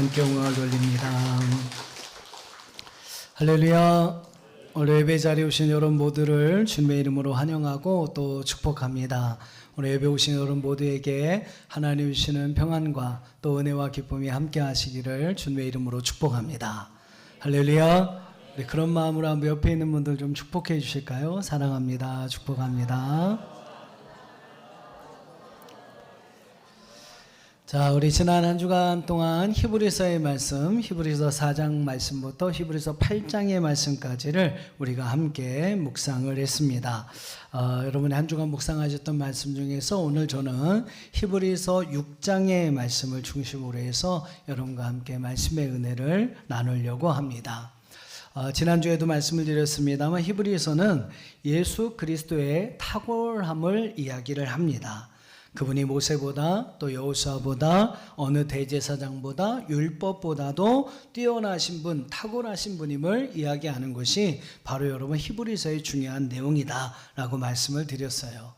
함께 응원을 돌립니다. 할렐루야. 오늘 예배 자리에 오신 여러분 모두를 주님의 이름으로 환영하고 또 축복합니다. 오늘 예배 오신 여러분 모두에게 하나님 주시는 평안과 또 은혜와 기쁨이 함께 하시기를 주님의 이름으로 축복합니다. 할렐루야. 네, 그런 마음으로 한번 옆에 있는 분들 좀 축복해 주실까요? 사랑합니다. 축복합니다. 자, 우리 지난 한 주간 동안 히브리서의 말씀, 히브리서 4장 말씀부터 히브리서 8장의 말씀까지를 우리가 함께 묵상을 했습니다. 여러분이 한 주간 묵상하셨던 말씀 중에서 오늘 저는 히브리서 6장의 말씀을 중심으로 해서 여러분과 함께 말씀의 은혜를 나누려고 합니다. 지난주에도 말씀을 드렸습니다만 히브리서는 예수 그리스도의 탁월함을 이야기를 합니다. 그분이 모세보다 또 여호수아보다 어느 대제사장보다 율법보다도 뛰어나신 분, 탁월하신 분임을 이야기하는 것이 바로 여러분 히브리서의 중요한 내용이다라고 말씀을 드렸어요.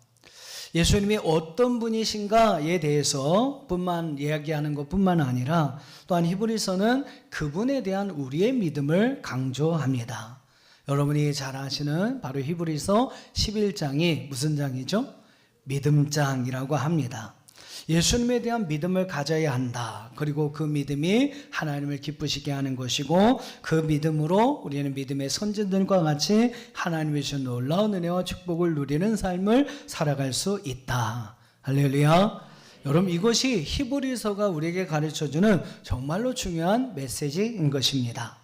예수님이 어떤 분이신가에 대해서 뿐만 이야기하는 것뿐만 아니라 또한 히브리서는 그분에 대한 우리의 믿음을 강조합니다. 여러분이 잘 아시는 바로 히브리서 11장이 무슨 장이죠? 믿음장이라고 합니다. 예수님에 대한 믿음을 가져야 한다. 그리고 그 믿음이 하나님을 기쁘시게 하는 것이고 그 믿음으로 우리는 믿음의 선진들과 같이 하나님의 주신 놀라운 은혜와 축복을 누리는 삶을 살아갈 수 있다. 할렐루야. 여러분 이것이 히브리서가 우리에게 가르쳐주는 정말로 중요한 메시지인 것입니다.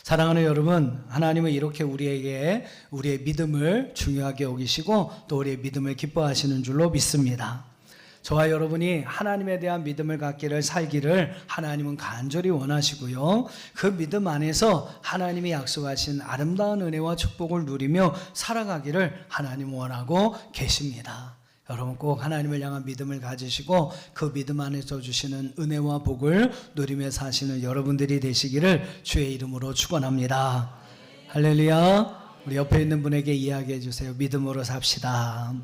사랑하는 여러분, 하나님은 이렇게 우리에게 우리의 믿음을 중요하게 여기시고 또 우리의 믿음을 기뻐하시는 줄로 믿습니다. 저와 여러분이 하나님에 대한 믿음을 갖기를 살기를 하나님은 간절히 원하시고요. 그 믿음 안에서 하나님이 약속하신 아름다운 은혜와 축복을 누리며 살아가기를 하나님은 원하고 계십니다. 여러분 꼭 하나님을 향한 믿음을 가지시고 그 믿음 안에서 주시는 은혜와 복을 누리며 사시는 여러분들이 되시기를 주의 이름으로 축원합니다. 할렐루야. 우리 옆에 있는 분에게 이야기해 주세요. 믿음으로 삽시다.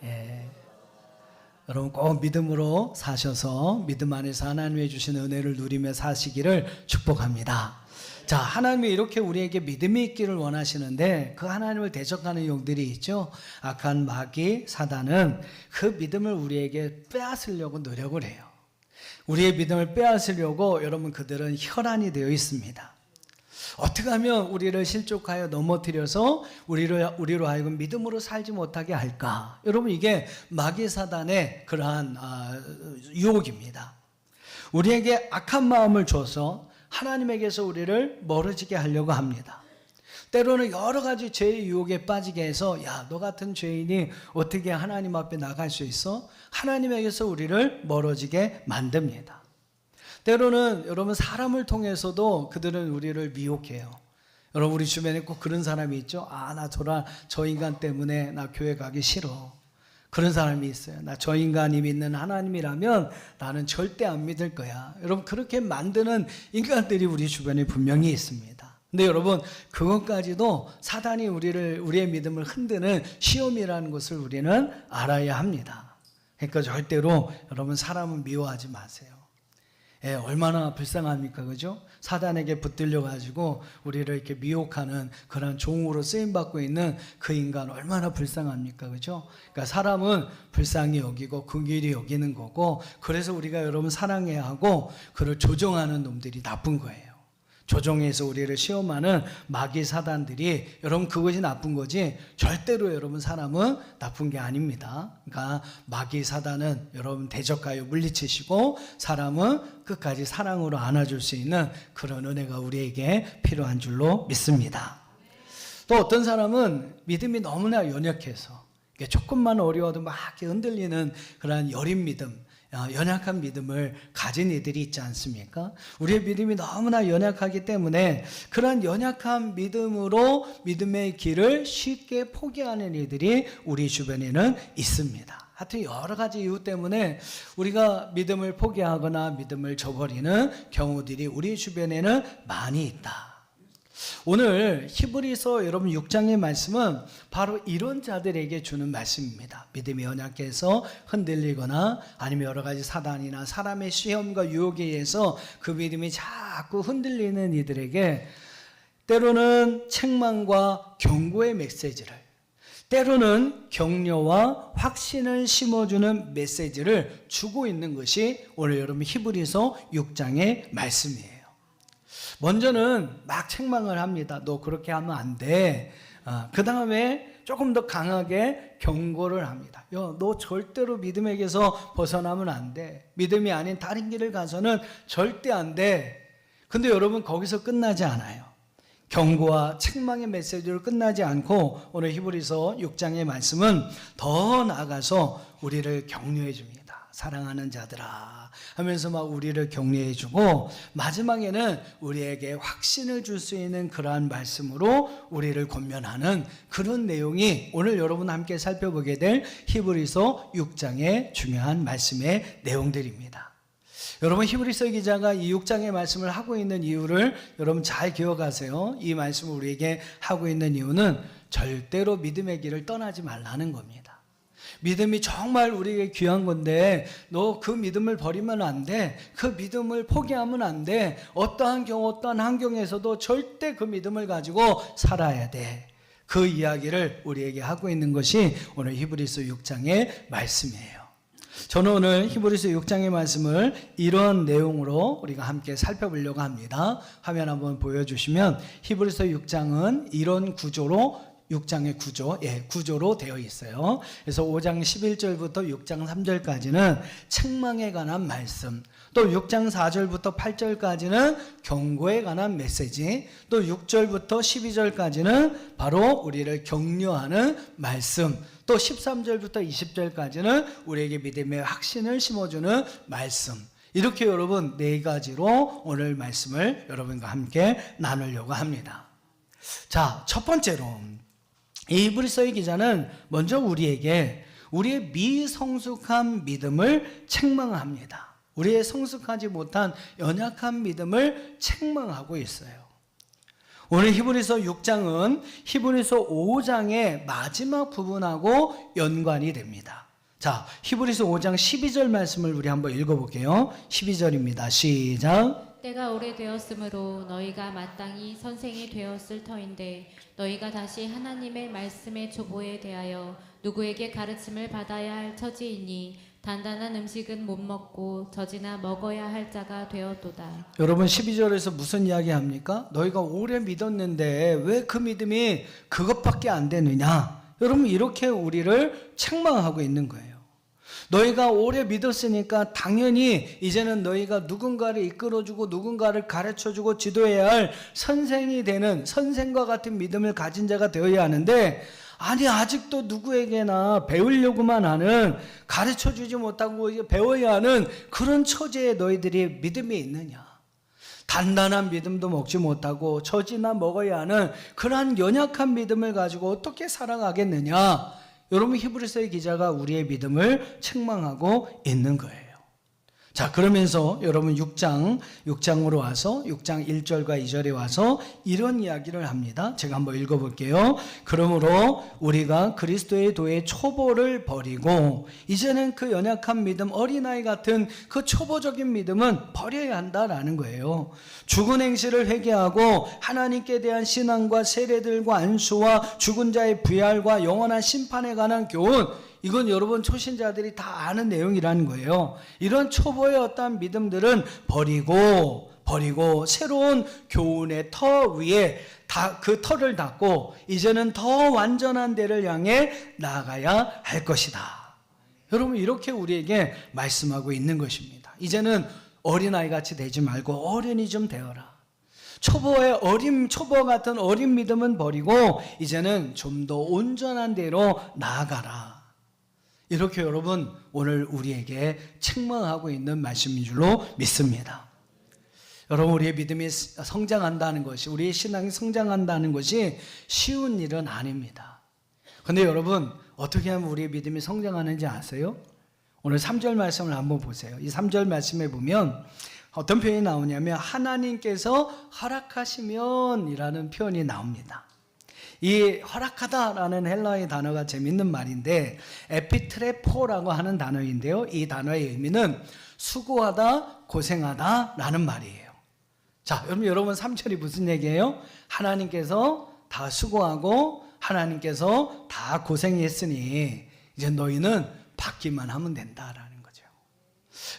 예. 여러분 꼭 믿음으로 사셔서 믿음 안에서 하나님이 주시는 은혜를 누리며 사시기를 축복합니다. 자, 하나님이 이렇게 우리에게 믿음이 있기를 원하시는데 그 하나님을 대적하는 용들이 있죠. 악한 마귀 사단은 그 믿음을 우리에게 빼앗으려고 노력을 해요. 우리의 믿음을 빼앗으려고 여러분 그들은 혈안이 되어 있습니다. 어떻게 하면 우리를 실족하여 넘어뜨려서 우리로 하여금 믿음으로 살지 못하게 할까? 여러분 이게 마귀 사단의 그러한 유혹입니다. 우리에게 악한 마음을 줘서 하나님에게서 우리를 멀어지게 하려고 합니다. 때로는 여러 가지 죄의 유혹에 빠지게 해서 야, 너 같은 죄인이 어떻게 하나님 앞에 나갈 수 있어? 하나님에게서 우리를 멀어지게 만듭니다. 때로는 여러분 사람을 통해서도 그들은 우리를 미혹해요. 여러분 우리 주변에 꼭 그런 사람이 있죠. 나 저 인간 때문에 나 교회 가기 싫어. 그런 사람이 있어요. 나 저 인간이 믿는 하나님이라면 나는 절대 안 믿을 거야. 여러분 그렇게 만드는 인간들이 우리 주변에 분명히 있습니다. 근데 여러분 그것까지도 사단이 우리의 믿음을 흔드는 시험이라는 것을 우리는 알아야 합니다. 그러니까 절대로 여러분 사람은 미워하지 마세요. 예, 얼마나 불쌍합니까, 그죠? 사단에게 붙들려 가지고 우리를 이렇게 미혹하는 그런 종으로 쓰임 받고 있는 그 인간 얼마나 불쌍합니까, 그죠? 그러니까 사람은 불쌍히 여기고 긍휼히 여기는 거고, 그래서 우리가 여러분 사랑해야 하고, 그를 조종하는 놈들이 나쁜 거예요. 조종해서 우리를 시험하는 마귀 사단들이 여러분 그것이 나쁜 거지 절대로 여러분 사람은 나쁜 게 아닙니다. 그러니까 마귀 사단은 여러분 대적하여 물리치시고 사람은 끝까지 사랑으로 안아줄 수 있는 그런 은혜가 우리에게 필요한 줄로 믿습니다. 또 어떤 사람은 믿음이 너무나 연약해서 조금만 어려워도 막 이렇게 흔들리는 그런 여린 믿음, 연약한 믿음을 가진 이들이 있지 않습니까? 우리의 믿음이 너무나 연약하기 때문에 그런 연약한 믿음으로 믿음의 길을 쉽게 포기하는 이들이 우리 주변에는 있습니다. 하여튼 여러 가지 이유 때문에 우리가 믿음을 포기하거나 믿음을 저버리는 경우들이 우리 주변에는 많이 있다. 오늘 히브리서 여러분 6장의 말씀은 바로 이런 자들에게 주는 말씀입니다. 믿음이 연약해서 흔들리거나 아니면 여러 가지 사단이나 사람의 시험과 유혹에 의해서 그 믿음이 자꾸 흔들리는 이들에게 때로는 책망과 경고의 메시지를, 때로는 격려와 확신을 심어주는 메시지를 주고 있는 것이 오늘 여러분 히브리서 6장의 말씀이에요. 먼저는 막 책망을 합니다. 너 그렇게 하면 안 돼. 그 다음에 조금 더 강하게 경고를 합니다. 너 절대로 믿음에게서 벗어나면 안 돼. 믿음이 아닌 다른 길을 가서는 절대 안 돼. 근데 여러분 거기서 끝나지 않아요. 경고와 책망의 메시지로 끝나지 않고 오늘 히브리서 6장의 말씀은 더 나아가서 우리를 격려해 줍니다. 사랑하는 자들아 하면서 막 우리를 격려해 주고 마지막에는 우리에게 확신을 줄 수 있는 그러한 말씀으로 우리를 권면하는 그런 내용이 오늘 여러분 함께 살펴보게 될 히브리서 6장의 중요한 말씀의 내용들입니다. 여러분 히브리서 기자가 이 6장의 말씀을 하고 있는 이유를 여러분 잘 기억하세요. 이 말씀을 우리에게 하고 있는 이유는 절대로 믿음의 길을 떠나지 말라는 겁니다. 믿음이 정말 우리에게 귀한 건데 너 그 믿음을 버리면 안 돼. 그 믿음을 포기하면 안 돼. 어떠한 경우 어떠한 환경에서도 절대 그 믿음을 가지고 살아야 돼. 그 이야기를 우리에게 하고 있는 것이 오늘 히브리서 6장의 말씀이에요. 저는 오늘 히브리서 6장의 말씀을 이런 내용으로 우리가 함께 살펴보려고 합니다. 화면 한번 보여주시면 히브리서 6장은 이런 구조로 6장의 구조로 되어 있어요. 그래서 5장 11절부터 6장 3절까지는 책망에 관한 말씀, 또 6장 4절부터 8절까지는 경고에 관한 메시지, 또 6절부터 12절까지는 바로 우리를 격려하는 말씀, 또 13절부터 20절까지는 우리에게 믿음의 확신을 심어주는 말씀. 이렇게 여러분 네 가지로 오늘 말씀을 여러분과 함께 나누려고 합니다. 자, 첫 번째로 이 히브리서의 기자는 먼저 우리에게 우리의 미성숙한 믿음을 책망합니다. 우리의 성숙하지 못한 연약한 믿음을 책망하고 있어요. 오늘 히브리서 6장은 히브리서 5장의 마지막 부분하고 연관이 됩니다. 자, 히브리서 5장 12절 말씀을 우리 한번 읽어볼게요. 12절입니다. 시작. 때가 오래되었으므로 너희가 마땅히 선생이 되었을 터인데 너희가 다시 하나님의 말씀의 초보에 대하여 누구에게 가르침을 받아야 할 처지이니 단단한 음식은 못 먹고 젖이나 먹어야 할 자가 되었도다. 여러분 12절에서 무슨 이야기 합니까? 너희가 오래 믿었는데 왜 그 믿음이 그것밖에 안 되느냐? 여러분 이렇게 우리를 책망하고 있는 거예요. 너희가 오래 믿었으니까 당연히 이제는 너희가 누군가를 이끌어주고 누군가를 가르쳐주고 지도해야 할 선생이 되는 선생과 같은 믿음을 가진 자가 되어야 하는데 아니 아직도 누구에게나 배우려고만 하는 가르쳐주지 못하고 배워야 하는 그런 처지에 너희들이 믿음이 있느냐. 단단한 믿음도 먹지 못하고 젖이나 먹어야 하는 그러한 연약한 믿음을 가지고 어떻게 살아가겠느냐. 여러분 히브리서의 기자가 우리의 믿음을 책망하고 있는 거예요. 자, 그러면서 여러분 6장으로 와서 6장 1절과 2절에 와서 이런 이야기를 합니다. 제가 한번 읽어볼게요. 그러므로 우리가 그리스도의 도의 초보를 버리고 이제는 그 연약한 믿음, 어린아이 같은 그 초보적인 믿음은 버려야 한다라는 거예요. 죽은 행실을 회개하고 하나님께 대한 신앙과 세례들과 안수와 죽은 자의 부활과 영원한 심판에 관한 교훈, 이건 여러분 초신자들이 다 아는 내용이라는 거예요. 이런 초보의 어떠한 믿음들은 버리고 새로운 교훈의 터 위에 그 터를 닫고 이제는 더 완전한 데를 향해 나아가야 할 것이다. 여러분 이렇게 우리에게 말씀하고 있는 것입니다. 이제는 어린아이 같이 되지 말고 어른이 좀 되어라. 초보 같은 어린 믿음은 버리고 이제는 좀 더 온전한 데로 나아가라. 이렇게 여러분 오늘 우리에게 책망하고 있는 말씀인 줄로 믿습니다. 여러분 우리의 믿음이 성장한다는 것이, 우리의 신앙이 성장한다는 것이 쉬운 일은 아닙니다. 그런데 여러분 어떻게 하면 우리의 믿음이 성장하는지 아세요? 오늘 3절 말씀을 한번 보세요. 이 3절 말씀에 보면 어떤 표현이 나오냐면 하나님께서 허락하시면 이라는 표현이 나옵니다. 이 허락하다라는 헬라어의 단어가 재밌는 말인데 에피트레포라고 하는 단어인데요. 이 단어의 의미는 수고하다, 고생하다 라는 말이에요. 자, 여러분 3절이 무슨 얘기예요? 하나님께서 다 수고하고 하나님께서 다 고생했으니 이제 너희는 받기만 하면 된다라는 거죠.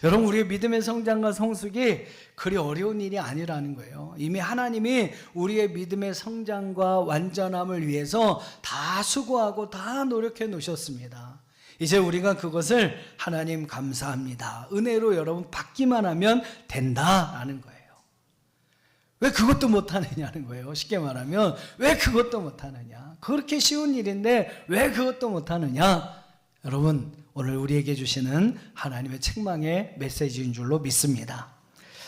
여러분, 우리의 믿음의 성장과 성숙이 그리 어려운 일이 아니라는 거예요. 이미 하나님이 우리의 믿음의 성장과 완전함을 위해서 다 수고하고 다 노력해 놓으셨습니다. 이제 우리가 그것을 하나님 감사합니다, 은혜로 여러분 받기만 하면 된다라는 거예요. 왜 그것도 못하느냐는 거예요. 쉽게 말하면 왜 그것도 못하느냐, 그렇게 쉬운 일인데 왜 그것도 못하느냐. 여러분, 오늘 우리에게 주시는 하나님의 책망의 메시지인 줄로 믿습니다.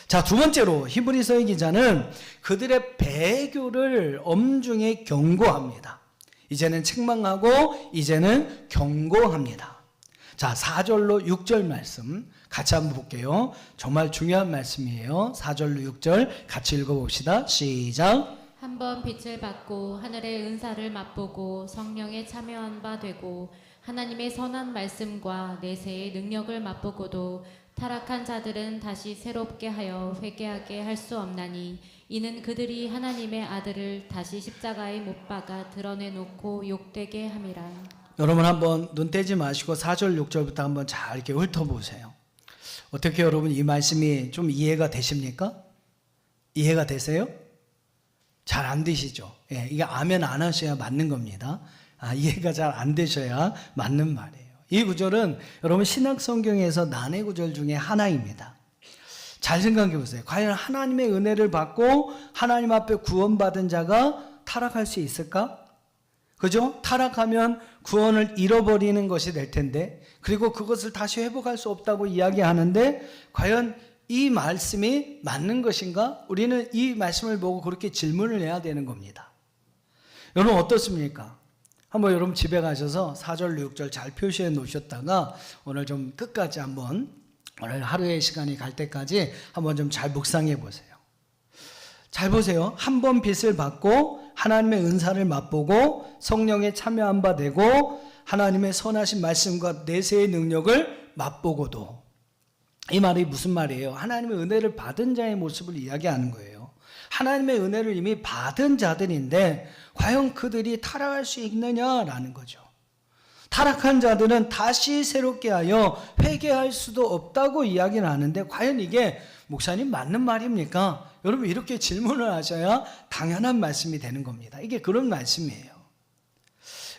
자, 두 번째로 히브리서의 기자는 그들의 배교를 엄중히 경고합니다. 이제는 책망하고 이제는 경고합니다. 자, 4절로 6절 말씀 같이 한번 볼게요. 정말 중요한 말씀이에요. 4절로 6절 같이 읽어봅시다. 시작. 한번 빛을 받고 하늘의 은사를 맛보고 성령에 참여한 바 되고 하나님의 선한 말씀과 내세의 능력을 맛보고도 타락한 자들은 다시 새롭게 하여 회개하게 할 수 없나니 이는 그들이 하나님의 아들을 다시 십자가에 못 박아 드러내놓고 욕되게 함이라. 여러분, 한번 눈 떼지 마시고 4절 6절부터 한번 잘 이렇게 훑어보세요. 어떻게 여러분 이 말씀이 좀 이해가 되십니까? 이해가 되세요? 잘 안 되시죠? 예, 이게 아멘 안 하셔야 맞는 겁니다. 이해가 잘 안 되셔야 맞는 말이에요. 이 구절은 여러분 신약 성경에서 난해 구절 중에 하나입니다. 잘 생각해 보세요. 과연 하나님의 은혜를 받고 하나님 앞에 구원받은 자가 타락할 수 있을까? 그죠? 타락하면 구원을 잃어버리는 것이 될 텐데, 그리고 그것을 다시 회복할 수 없다고 이야기하는데 과연 이 말씀이 맞는 것인가? 우리는 이 말씀을 보고 그렇게 질문을 해야 되는 겁니다. 여러분 어떻습니까? 한번 여러분 집에 가셔서 4절 6절 잘 표시해 놓으셨다가 오늘 좀 끝까지 한번, 오늘 하루의 시간이 갈 때까지 한번 좀 잘 묵상해 보세요. 잘 보세요. 한 번 빛을 받고 하나님의 은사를 맛보고 성령에 참여한 바 되고 하나님의 선하신 말씀과 내세의 능력을 맛보고도. 이 말이 무슨 말이에요? 하나님의 은혜를 받은 자의 모습을 이야기하는 거예요. 하나님의 은혜를 이미 받은 자들인데 과연 그들이 타락할 수 있느냐라는 거죠. 타락한 자들은 다시 새롭게 하여 회개할 수도 없다고 이야기를 하는데 과연 이게 목사님 맞는 말입니까? 여러분 이렇게 질문을 하셔야 당연한 말씀이 되는 겁니다. 이게 그런 말씀이에요.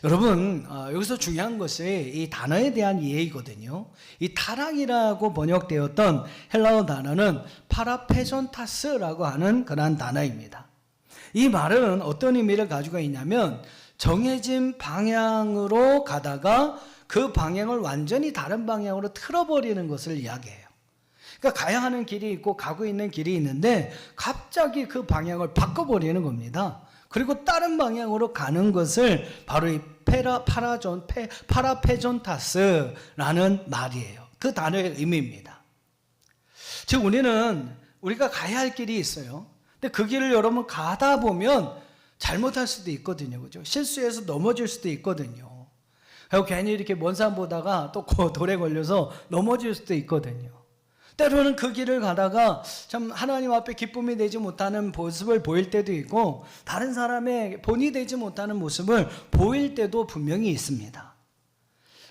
여러분 여기서 중요한 것이 이 단어에 대한 이해이거든요. 이 타락이라고 번역되었던 헬라어 단어는 파라페존타스라고 하는 그러한 단어입니다. 이 말은 어떤 의미를 가지고 있냐면 정해진 방향으로 가다가 그 방향을 완전히 다른 방향으로 틀어버리는 것을 이야기해요. 그러니까 가야 하는 길이 있고 가고 있는 길이 있는데 갑자기 그 방향을 바꿔버리는 겁니다. 그리고 다른 방향으로 가는 것을 바로 이 파라페존타스라는 말이에요. 그 단어의 의미입니다. 즉 우리가 가야 할 길이 있어요. 근데 그 길을 여러분 가다 보면 잘못할 수도 있거든요. 그죠? 실수해서 넘어질 수도 있거든요. 그리고 괜히 이렇게 먼 산 보다가 또 돌에 걸려서 넘어질 수도 있거든요. 때로는 그 길을 가다가 참 하나님 앞에 기쁨이 되지 못하는 모습을 보일 때도 있고 다른 사람의 본이 되지 못하는 모습을 보일 때도 분명히 있습니다.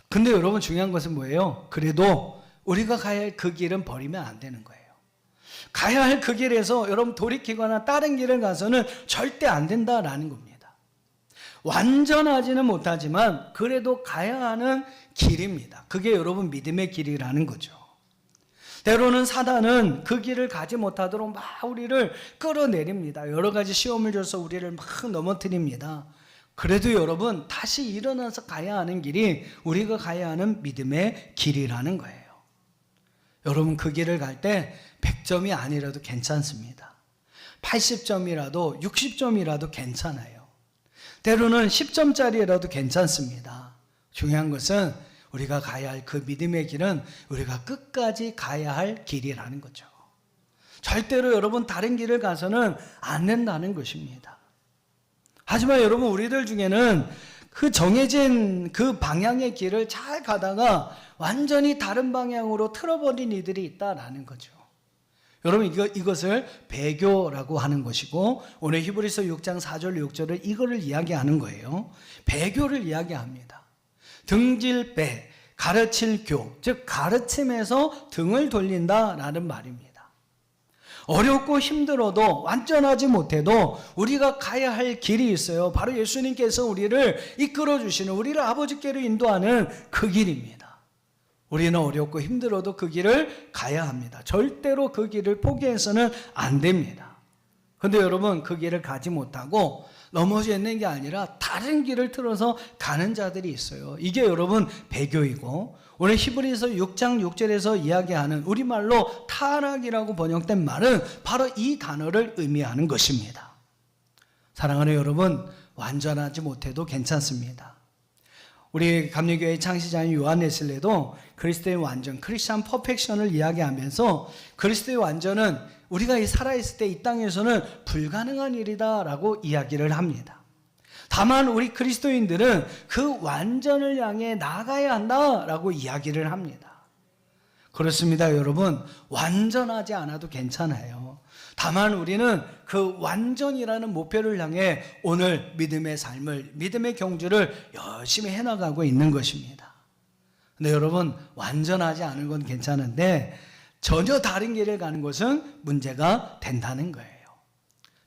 근데 여러분 중요한 것은 뭐예요? 그래도 우리가 가야 할 그 길은 버리면 안 되는 거예요. 가야 할 그 길에서 여러분 돌이키거나 다른 길을 가서는 절대 안 된다라는 겁니다. 완전하지는 못하지만 그래도 가야 하는 길입니다. 그게 여러분 믿음의 길이라는 거죠. 때로는 사단은 그 길을 가지 못하도록 막 우리를 끌어내립니다. 여러 가지 시험을 줘서 우리를 막 넘어뜨립니다. 그래도 여러분 다시 일어나서 가야 하는 길이 우리가 가야 하는 믿음의 길이라는 거예요. 여러분 그 길을 갈 때 100점이 아니라도 괜찮습니다. 80점이라도 60점이라도 괜찮아요. 때로는 10점짜리라도 괜찮습니다. 중요한 것은 우리가 가야 할 그 믿음의 길은 우리가 끝까지 가야 할 길이라는 거죠. 절대로 여러분 다른 길을 가서는 안 된다는 것입니다. 하지만 여러분 우리들 중에는 그 정해진 그 방향의 길을 잘 가다가 완전히 다른 방향으로 틀어버린 이들이 있다라는 거죠. 여러분 이것을 배교라고 하는 것이고 오늘 히브리서 6장 4절 6절을 이거를 이야기하는 거예요. 배교를 이야기합니다. 등질 배, 가르칠 교, 즉 가르침에서 등을 돌린다라는 말입니다. 어렵고 힘들어도 완전하지 못해도 우리가 가야 할 길이 있어요. 바로 예수님께서 우리를 이끌어 주시는, 우리를 아버지께로 인도하는 그 길입니다. 우리는 어렵고 힘들어도 그 길을 가야 합니다. 절대로 그 길을 포기해서는 안 됩니다. 그런데 여러분 그 길을 가지 못하고 넘어져 있는 게 아니라 다른 길을 틀어서 가는 자들이 있어요. 이게 여러분 배교이고, 오늘 히브리서 6장 6절에서 이야기하는 우리말로 타락이라고 번역된 말은 바로 이 단어를 의미하는 것입니다. 사랑하는 여러분, 완전하지 못해도 괜찮습니다. 우리 감리교회 창시자인 요한 웨슬레도 그리스도의 완전, 크리스천 퍼펙션을 이야기하면서 그리스도의 완전은 우리가 살아있을 때 이 땅에서는 불가능한 일이다라고 이야기를 합니다. 다만 우리 그리스도인들은 그 완전을 향해 나아가야 한다라고 이야기를 합니다. 그렇습니다, 여러분. 완전하지 않아도 괜찮아요. 다만 우리는 그 완전이라는 목표를 향해 오늘 믿음의 삶을, 믿음의 경주를 열심히 해나가고 있는 것입니다. 근데 여러분, 완전하지 않은 건 괜찮은데 전혀 다른 길을 가는 것은 문제가 된다는 거예요.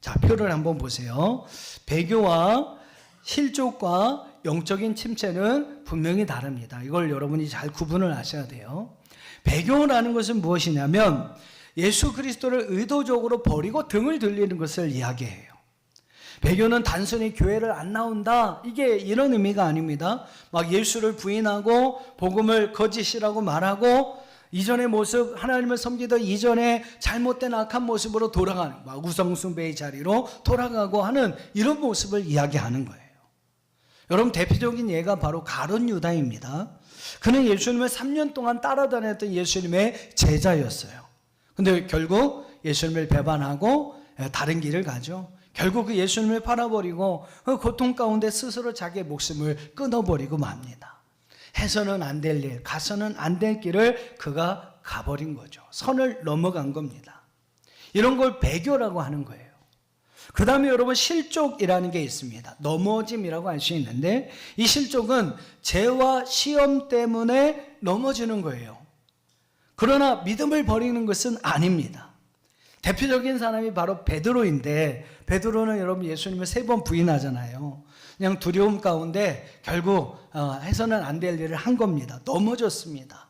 자, 표를 한번 보세요. 배교와 실족과 영적인 침체는 분명히 다릅니다. 이걸 여러분이 잘 구분을 하셔야 돼요. 배교라는 것은 무엇이냐면 예수 그리스도를 의도적으로 버리고 등을 돌리는 것을 이야기해요. 배교는 단순히 교회를 안 나온다, 이게 이런 의미가 아닙니다. 막 예수를 부인하고 복음을 거짓이라고 말하고 이전의 모습, 하나님을 섬기던 이전의 잘못된 악한 모습으로 돌아가는, 막 우상숭배의 자리로 돌아가고 하는 이런 모습을 이야기하는 거예요. 여러분, 대표적인 예가 바로 가룟 유다입니다. 그는 예수님을 3년 동안 따라다녔던 예수님의 제자였어요. 근데 결국 예수님을 배반하고 다른 길을 가죠. 결국 그 예수님을 팔아버리고 그 고통 가운데 스스로 자기의 목숨을 끊어버리고 맙니다. 해서는 안 될 일, 가서는 안 될 길을 그가 가버린 거죠. 선을 넘어간 겁니다. 이런 걸 배교라고 하는 거예요. 그 다음에 여러분, 실족이라는 게 있습니다. 넘어짐이라고 할 수 있는데 이 실족은 죄와 시험 때문에 넘어지는 거예요. 그러나 믿음을 버리는 것은 아닙니다. 대표적인 사람이 바로 베드로인데, 베드로는 여러분 예수님을 3번 부인하잖아요. 그냥 두려움 가운데 결국 해서는 안 될 일을 한 겁니다. 넘어졌습니다.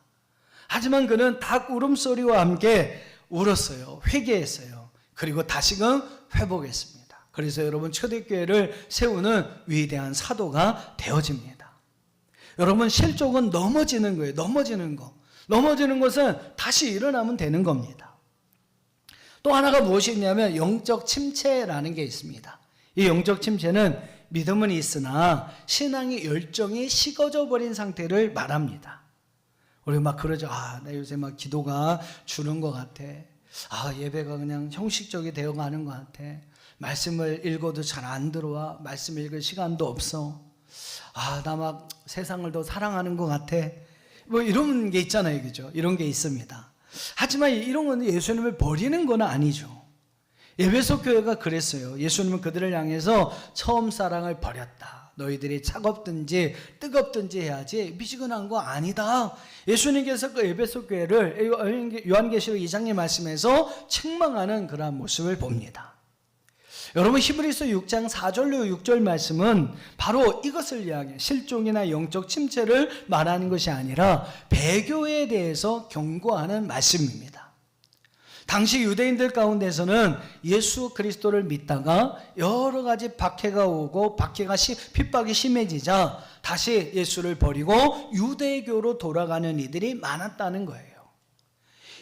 하지만 그는 닭 울음소리와 함께 울었어요. 회개했어요. 그리고 다시금 회복했습니다. 그래서 여러분 초대교회를 세우는 위대한 사도가 되어집니다. 여러분, 실족은 넘어지는 거예요. 넘어지는 거. 넘어지는 것은 다시 일어나면 되는 겁니다. 또 하나가 무엇이 있냐면 영적 침체라는 게 있습니다. 이 영적 침체는 믿음은 있으나 신앙의 열정이 식어져 버린 상태를 말합니다. 우리 막 그러죠. 나 요새 막 기도가 주는 것 같아. 예배가 그냥 형식적이 되어가는 것 같아. 말씀을 읽어도 잘 안 들어와. 말씀 읽을 시간도 없어. 나 막 세상을 더 사랑하는 것 같아. 뭐 이런 게 있잖아요, 그죠? 이런 게 있습니다. 하지만 이런 건 예수님을 버리는 건 아니죠. 에베소 교회가 그랬어요. 예수님은 그들을 향해서 처음 사랑을 버렸다. 너희들이 차갑든지 뜨겁든지 해야지 미지근한 거 아니다. 예수님께서 그 에베소 교회를 요한계시록 2장의 말씀에서 책망하는 그러한 모습을 봅니다. 여러분, 히브리서 6장 4절로 6절 말씀은 바로 이것을 이야기해요. 실종이나 영적 침체를 말하는 것이 아니라 배교에 대해서 경고하는 말씀입니다. 당시 유대인들 가운데서는 예수 그리스도를 믿다가 여러 가지 박해가 오고 핍박이 심해지자 다시 예수를 버리고 유대교로 돌아가는 이들이 많았다는 거예요.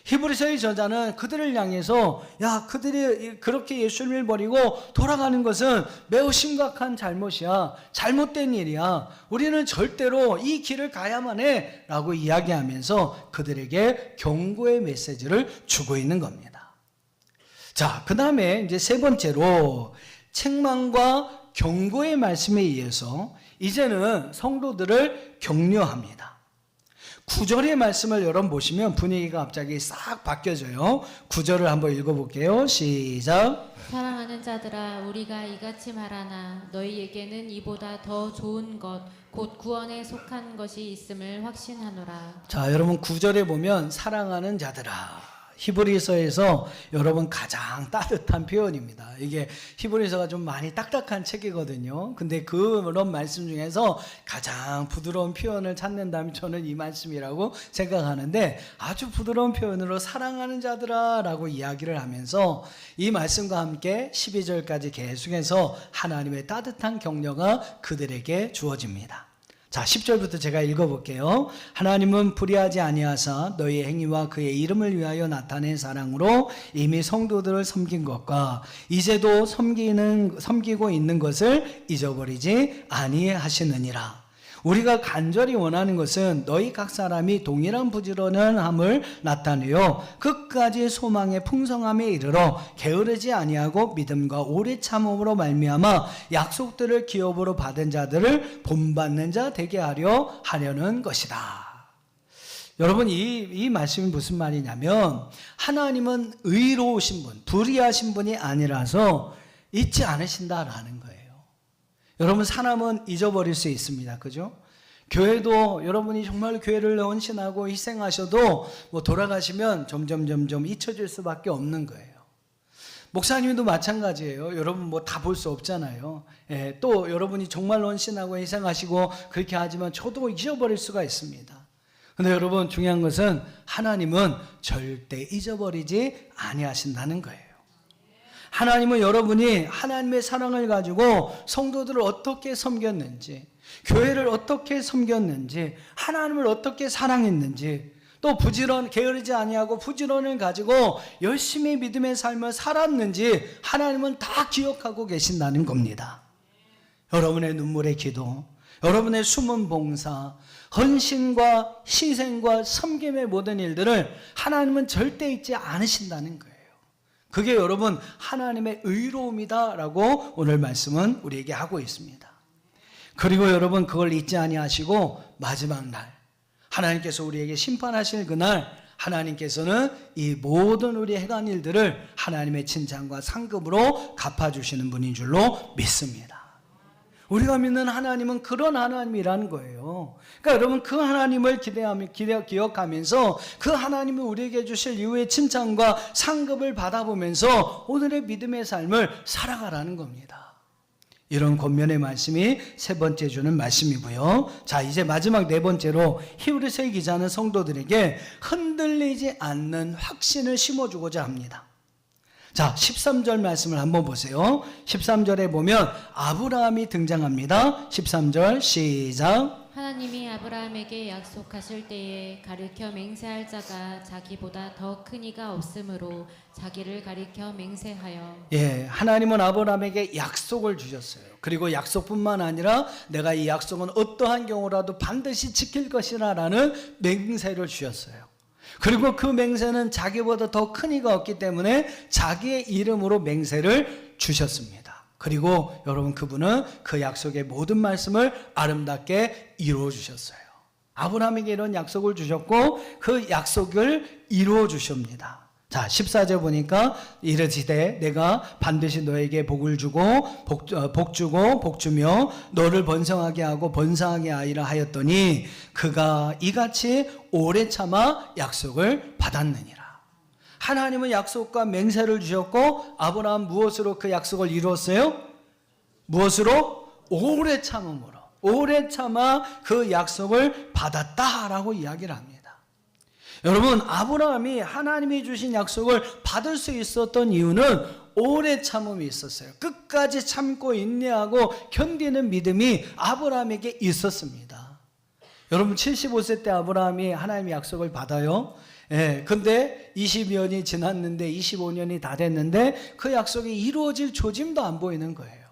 히브리서의 저자는 그들을 향해서 그들이 그렇게 예수님을 버리고 돌아가는 것은 매우 심각한 잘못이야. 잘못된 일이야. 우리는 절대로 이 길을 가야만 해 라고 이야기하면서 그들에게 경고의 메시지를 주고 있는 겁니다. 자, 그 다음에 이제 세 번째로 책망과 경고의 말씀에 의해서 이제는 성도들을 격려합니다. 9절의 말씀을 여러분 보시면 분위기가 갑자기 싹 바뀌어져요. 9절을 한번 읽어볼게요. 시작. 사랑하는 자들아 우리가 이같이 말하나 너희에게는 이보다 더 좋은 것 곧 구원에 속한 것이 있음을 확신하노라. 자, 여러분 9절에 보면 사랑하는 자들아, 히브리서에서 여러분 가장 따뜻한 표현입니다. 이게 히브리서가 좀 많이 딱딱한 책이거든요. 근데 그런 말씀 중에서 가장 부드러운 표현을 찾는다면 저는 이 말씀이라고 생각하는데, 아주 부드러운 표현으로 사랑하는 자들아 라고 이야기를 하면서 이 말씀과 함께 12절까지 계속해서 하나님의 따뜻한 격려가 그들에게 주어집니다. 자, 10절부터 제가 읽어볼게요. 하나님은 불의하지 아니하사 너희의 행위와 그의 이름을 위하여 나타낸 사랑으로 이미 성도들을 섬긴 것과 이제도 섬기고 있는 것을 잊어버리지 아니하시느니라. 우리가 간절히 원하는 것은 너희 각 사람이 동일한 부지런함을 나타내어 끝까지 소망의 풍성함에 이르러 게으르지 아니하고 믿음과 오래 참음으로 말미암아 약속들을 기업으로 받은 자들을 본받는 자 되게 하려는 것이다. 여러분, 이 말씀이 무슨 말이냐면 하나님은 의로우신 분, 불의하신 분이 아니라서 잊지 않으신다라는 거예요. 여러분, 사람은 잊어버릴 수 있습니다. 그죠? 교회도 여러분이 정말 교회를 헌신하고 희생하셔도 돌아가시면 점점 잊혀질 수밖에 없는 거예요. 목사님도 마찬가지예요. 여러분 다 볼 수 없잖아요. 예, 또 여러분이 정말 헌신하고 희생하시고 그렇게 하지만 저도 잊어버릴 수가 있습니다. 근데 여러분, 중요한 것은 하나님은 절대 잊어버리지 아니하신다는 거예요. 하나님은 여러분이 하나님의 사랑을 가지고 성도들을 어떻게 섬겼는지, 교회를 어떻게 섬겼는지, 하나님을 어떻게 사랑했는지, 또 게으르지 아니하고 부지런을 가지고 열심히 믿음의 삶을 살았는지 하나님은 다 기억하고 계신다는 겁니다. 여러분의 눈물의 기도, 여러분의 숨은 봉사, 헌신과 희생과 섬김의 모든 일들을 하나님은 절대 잊지 않으신다는 거예요. 그게 여러분 하나님의 의로움이다라고 오늘 말씀은 우리에게 하고 있습니다. 그리고 여러분, 그걸 잊지 아니하시고 마지막 날 하나님께서 우리에게 심판하실 그날 하나님께서는 이 모든 우리 행한 일들을 하나님의 칭찬과 상급으로 갚아주시는 분인 줄로 믿습니다. 우리가 믿는 하나님은 그런 하나님이라는 거예요. 그러니까 여러분, 그 하나님을 기억하면서 그 하나님이 우리에게 주실 이후의 칭찬과 상급을 받아보면서 오늘의 믿음의 삶을 살아가라는 겁니다. 이런 권면의 말씀이 세 번째 주는 말씀이고요. 자, 이제 마지막 네 번째로 히브리서의 기자는 성도들에게 흔들리지 않는 확신을 심어주고자 합니다. 자, 13절 말씀을 한번 보세요. 13절에 보면 아브라함이 등장합니다. 13절 시작. 하나님이 아브라함에게 약속하실 때에 가르쳐 맹세할 자가 자기보다 더 큰 이가 없으므로 자기를 가리켜 맹세하여. 예, 하나님은 아브라함에게 약속을 주셨어요. 그리고 약속뿐만 아니라 내가 이 약속은 어떠한 경우라도 반드시 지킬 것이라는 맹세를 주셨어요. 그리고 그 맹세는 자기보다 더 큰 이가 없기 때문에 자기의 이름으로 맹세를 주셨습니다. 그리고 여러분, 그분은 그 약속의 모든 말씀을 아름답게 이루어 주셨어요. 아브라함에게 이런 약속을 주셨고 그 약속을 이루어 주십니다. 자, 14절 보니까 이르시되 내가 반드시 너에게 복을 주고 복 주며 너를 번성하게 하고 번성하게 하리라 하였더니 그가 이같이 오래 참아 약속을 받았느니라. 하나님은 약속과 맹세를 주셨고 아브라함 무엇으로 그 약속을 이루었어요? 무엇으로? 오래 참음으로. 오래 참아 그 약속을 받았다라고 이야기를 합니다. 여러분, 아브라함이 하나님이 주신 약속을 받을 수 있었던 이유는 오래 참음이 있었어요. 끝까지 참고 인내하고 견디는 믿음이 아브라함에게 있었습니다. 여러분, 75세 때 아브라함이 하나님의 약속을 받아요. 예, 근데 20년이 지났는데 25년이 다 됐는데 그 약속이 이루어질 조짐도 안 보이는 거예요.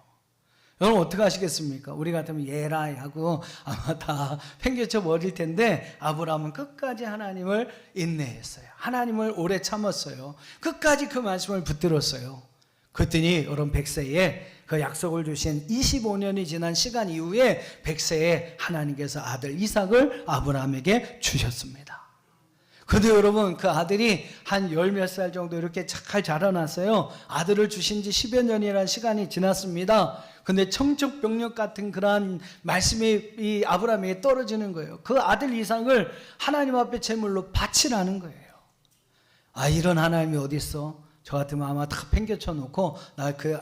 여러분 어떻게 하시겠습니까? 우리 같으면 예라이 하고 아마 다 팽개쳐 버릴 텐데 아브라함은 끝까지 하나님을 인내했어요. 하나님을 오래 참았어요. 끝까지 그 말씀을 붙들었어요. 그랬더니 여러분 100세에 그 약속을 주신 25년이 지난 시간 이후에 100세에 하나님께서 아들 이삭을 아브라함에게 주셨습니다. 근데 여러분 그 아들이 한 열 몇 살 정도 이렇게 잘 자라났어요. 아들을 주신 지 10여 년이라는 시간이 지났습니다. 근데 청천벽력 같은 그러한 말씀이 이 아브라함에게 떨어지는 거예요. 그 아들 이삭을 하나님 앞에 제물로 바치라는 거예요. 아, 이런 하나님이 어디 있어? 저 같으면 아마 다 팽개쳐 놓고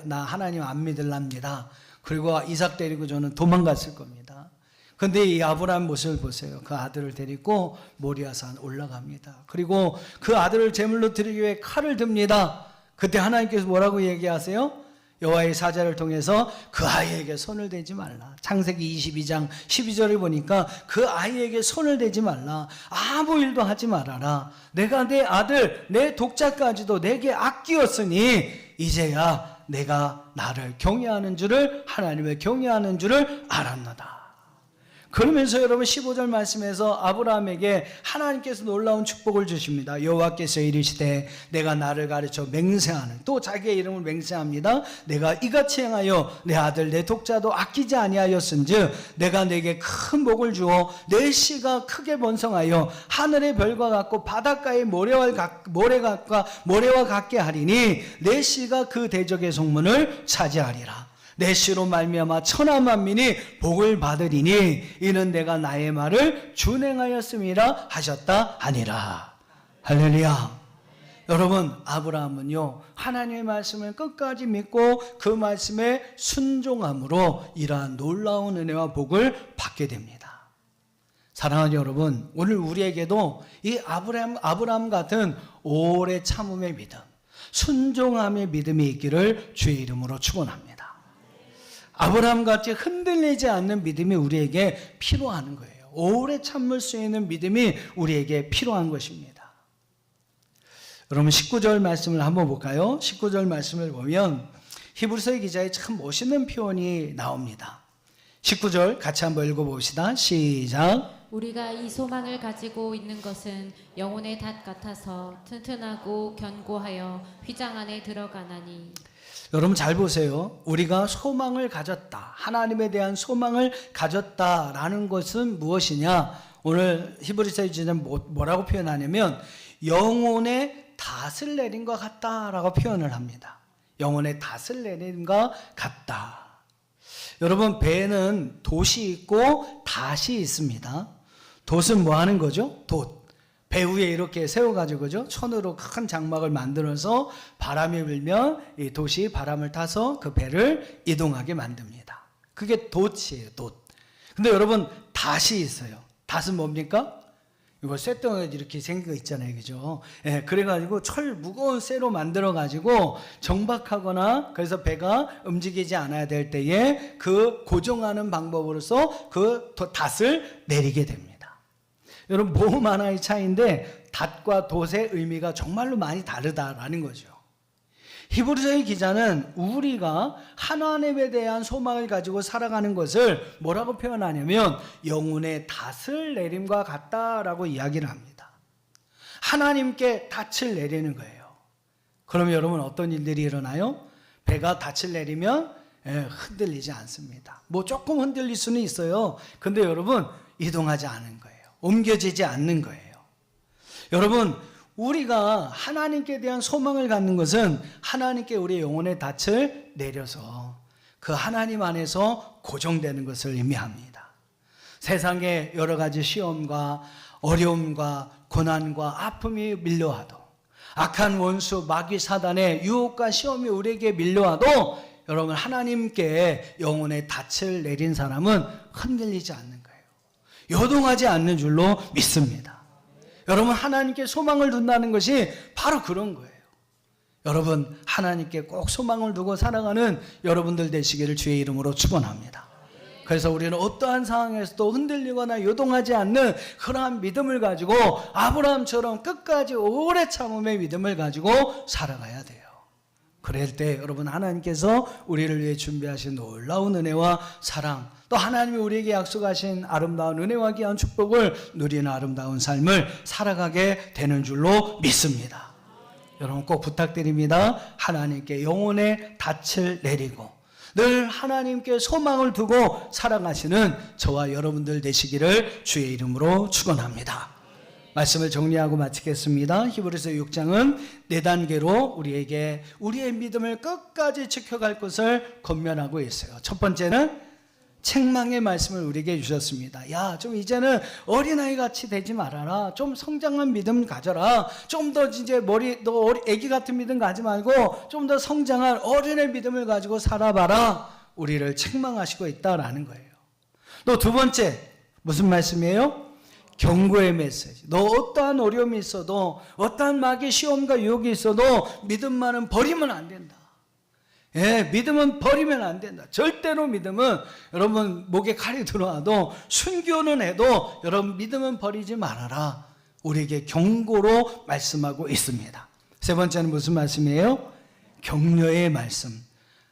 나 하나님 안 믿을랍니다. 그리고 이삭 데리고 저는 도망갔을 겁니다. 근데 이 아브라함 모습을 보세요. 그 아들을 데리고 모리아산 올라갑니다. 그리고 그 아들을 제물로 드리기 위해 칼을 듭니다. 그때 하나님께서 뭐라고 얘기하세요? 여호와의 사자를 통해서 그 아이에게 손을 대지 말라. 창세기 22장 12절에 보니까 그 아이에게 손을 대지 말라. 아무 일도 하지 말아라. 내가 내 아들 내 독자까지도 내게 아끼었으니 이제야 내가 나를 경외하는 줄을 하나님을 경외하는 줄을 알았노다. 그러면서 여러분 15절 말씀에서 아브라함에게 하나님께서 놀라운 축복을 주십니다. 여호와께서 이르시되 내가 나를 가르쳐 맹세하는, 또 자기의 이름을 맹세합니다. 내가 이같이 행하여 내 아들 내 독자도 아끼지 아니하였은즉 내가 내게 큰 복을 주어 내 씨가 크게 번성하여 하늘의 별과 같고 바닷가의 모래와 같게 하리니 내 씨가 그 대적의 성문을 차지하리라. 내 씨로 말미암아 천하 만민이 복을 받으리니 이는 내가 나의 말을 준행하였음이라 하셨다 하니라. 할렐루야. 여러분 아브라함은요 하나님의 말씀을 끝까지 믿고 그 말씀에 순종함으로 이러한 놀라운 은혜와 복을 받게 됩니다. 사랑하는 여러분, 오늘 우리에게도 이 아브라함 같은 오래 참음의 믿음, 순종함의 믿음이 있기를 주의 이름으로 축원합니다. 아브라함같이 흔들리지 않는 믿음이 우리에게 필요한 거예요. 오래 참을 수 있는 믿음이 우리에게 필요한 것입니다. 여러분 19절 말씀을 한번 볼까요? 19절 말씀을 보면 히브리서의 기자의 참 멋있는 표현이 나옵니다. 19절 같이 한번 읽어봅시다. 시작. 우리가 이 소망을 가지고 있는 것은 영혼의 닷 같아서 튼튼하고 견고하여 휘장 안에 들어가나니. 여러분 잘 보세요. 우리가 소망을 가졌다. 하나님에 대한 소망을 가졌다라는 것은 무엇이냐? 오늘 히브리서의 기자는 뭐라고 표현하냐면 영혼의 닷을 내린 것 같다라고 표현을 합니다. 영혼의 닷을 내린 것 같다. 여러분 배에는 돛이 있고 닷이 있습니다. 돛은 뭐 하는 거죠? 돛. 배 위에 이렇게 세워가지고 그죠? 천으로 큰 장막을 만들어서 바람이 불면 이 돛이 바람을 타서 그 배를 이동하게 만듭니다. 그게 돛이에요, 돛. 근데 여러분 닷이 있어요. 닷은 뭡니까? 이거 쇳덩이 이렇게 생긴 거 있잖아요, 그죠? 예, 그래가지고 철 무거운 쇠로 만들어가지고 정박하거나 그래서 배가 움직이지 않아야 될 때에 그 고정하는 방법으로서 그 닷을 내리게 됩니다. 여러분 모음 하나의 차이인데 닷과 돛의 의미가 정말로 많이 다르다라는 거죠. 히브리서의 기자는 우리가 하나님에 대한 소망을 가지고 살아가는 것을 뭐라고 표현하냐면 영혼의 닷을 내림과 같다라고 이야기를 합니다. 하나님께 닷을 내리는 거예요. 그러면 여러분 어떤 일들이 일어나요? 배가 닷을 내리면 흔들리지 않습니다. 뭐 조금 흔들릴 수는 있어요. 근데 여러분 이동하지 않은 거예요. 옮겨지지 않는 거예요. 여러분 우리가 하나님께 대한 소망을 갖는 것은 하나님께 우리의 영혼의 닻을 내려서 그 하나님 안에서 고정되는 것을 의미합니다. 세상에 여러 가지 시험과 어려움과 고난과 아픔이 밀려와도 악한 원수 마귀 사단의 유혹과 시험이 우리에게 밀려와도 여러분 하나님께 영혼의 닻을 내린 사람은 흔들리지 않는 거예요. 요동하지 않는 줄로 믿습니다. 여러분 하나님께 소망을 둔다는 것이 바로 그런 거예요. 여러분 하나님께 꼭 소망을 두고 살아가는 여러분들 되시기를 주의 이름으로 축원합니다. 그래서 우리는 어떠한 상황에서도 흔들리거나 요동하지 않는 그러한 믿음을 가지고 아브라함처럼 끝까지 오래 참음의 믿음을 가지고 살아가야 돼요. 그럴 때 여러분 하나님께서 우리를 위해 준비하신 놀라운 은혜와 사랑, 또 하나님이 우리에게 약속하신 아름다운 은혜와 귀한 축복을 누리는 아름다운 삶을 살아가게 되는 줄로 믿습니다. 여러분 꼭 부탁드립니다. 하나님께 영혼의 닻을 내리고 늘 하나님께 소망을 두고 살아가시는 저와 여러분들 되시기를 주의 이름으로 축원합니다. 말씀을 정리하고 마치겠습니다. 히브리서 6장은 4단계로 우리에게 우리의 믿음을 끝까지 지켜갈 것을 권면하고 있어요. 첫 번째는 책망의 말씀을 우리에게 주셨습니다. 야, 좀 이제는 어린아이 같이 되지 말아라. 좀 성장한 믿음 가져라. 좀 더 이제 너 애기 같은 믿음 가지 말고 좀 더 성장한 어린의 믿음을 가지고 살아봐라. 우리를 책망하시고 있다라는 거예요. 또 두 번째, 무슨 말씀이에요? 경고의 메시지. 너 어떠한 어려움이 있어도, 어떠한 마귀의 시험과 유혹이 있어도 믿음만은 버리면 안 된다. 예, 믿음은 버리면 안 된다. 절대로 믿음은 여러분 목에 칼이 들어와도 순교는 해도 여러분 믿음은 버리지 말아라. 우리에게 경고로 말씀하고 있습니다. 세 번째는 무슨 말씀이에요? 격려의 말씀.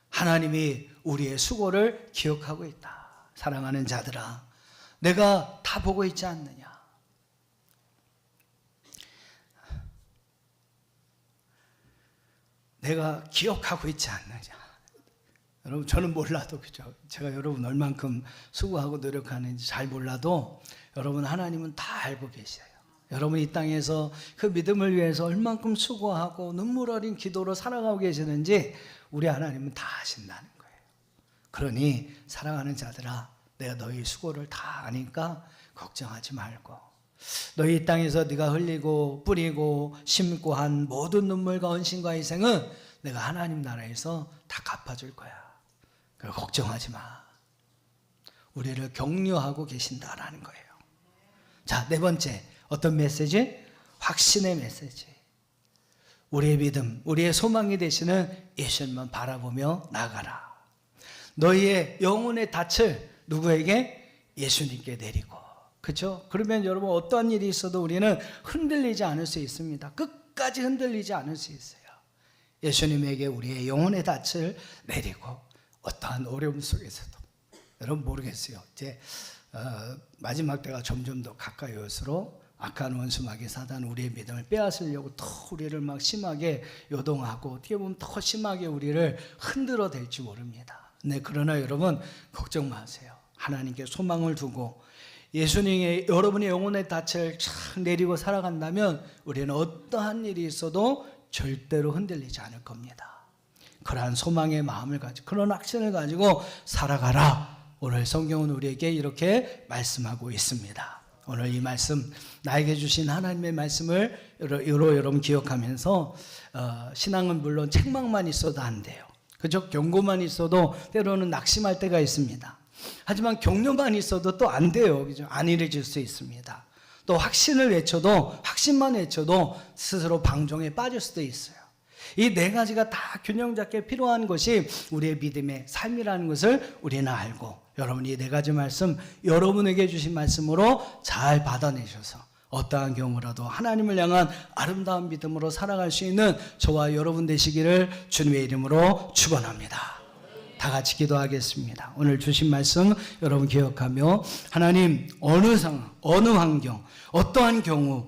하나님이 우리의 수고를 기억하고 있다. 사랑하는 자들아, 내가 다 보고 있지 않느냐. 내가 기억하고 있지 않느냐. 여러분 저는 몰라도 그죠. 제가 여러분 얼만큼 수고하고 노력하는지 잘 몰라도 여러분 하나님은 다 알고 계셔요. 여러분 이 땅에서 그 믿음을 위해서 얼만큼 수고하고 눈물 어린 기도로 살아가고 계시는지 우리 하나님은 다 아신다는 거예요. 그러니 사랑하는 자들아, 내가 너희 수고를 다 아니까 걱정하지 말고, 너희 이 땅에서 네가 흘리고 뿌리고 심고 한 모든 눈물과 헌신과 희생은 내가 하나님 나라에서 다 갚아줄 거야. 그걸 걱정하지 마. 우리를 격려하고 계신다라는 거예요. 자, 네 번째, 어떤 메시지? 확신의 메시지. 우리의 믿음, 우리의 소망이 되시는 예수님만 바라보며 나가라. 너희의 영혼의 닻을 누구에게? 예수님께 내리고. 그렇죠? 그러면 여러분 어떠한 일이 있어도 우리는 흔들리지 않을 수 있습니다. 끝까지 흔들리지 않을 수 있어요. 예수님에게 우리의 영혼의 닻을 내리고 어떠한 어려움 속에서도, 여러분 모르겠어요. 이제 마지막 때가 점점 더 가까이 올수록 악한 원수 마귀 사단 우리의 믿음을 빼앗으려고 더 우리를 막 심하게 요동하고 어떻게 보면 더 심하게 우리를 흔들어 댈지 모릅니다. 네, 그러나 여러분 걱정 마세요. 하나님께 소망을 두고 예수님의 여러분의 영혼의 닻을 착 내리고 살아간다면 우리는 어떠한 일이 있어도 절대로 흔들리지 않을 겁니다. 그러한 소망의 마음을 가지고, 그런 확신을 가지고 살아가라. 오늘 성경은 우리에게 이렇게 말씀하고 있습니다. 오늘 이 말씀, 나에게 주신 하나님의 말씀을 여러분 기억하면서 신앙은 물론 책망만 있어도 안 돼요. 그죠? 경고만 있어도 때로는 낙심할 때가 있습니다. 하지만 격려만 있어도 또 안 돼요. 그죠? 안일해질 수 있습니다. 또 확신을 외쳐도, 확신만 외쳐도 스스로 방종에 빠질 수도 있어요. 이 네 가지가 다 균형 잡게 필요한 것이 우리의 믿음의 삶이라는 것을 우리는 알고, 여러분이 이 네 가지 말씀, 여러분에게 주신 말씀으로 잘 받아내셔서 어떠한 경우라도 하나님을 향한 아름다운 믿음으로 살아갈 수 있는 저와 여러분 되시기를 주님의 이름으로 축원합니다. 다 같이 기도하겠습니다. 오늘 주신 말씀 여러분 기억하며, 하나님 어느 상황, 어느 환경, 어떠한 경우,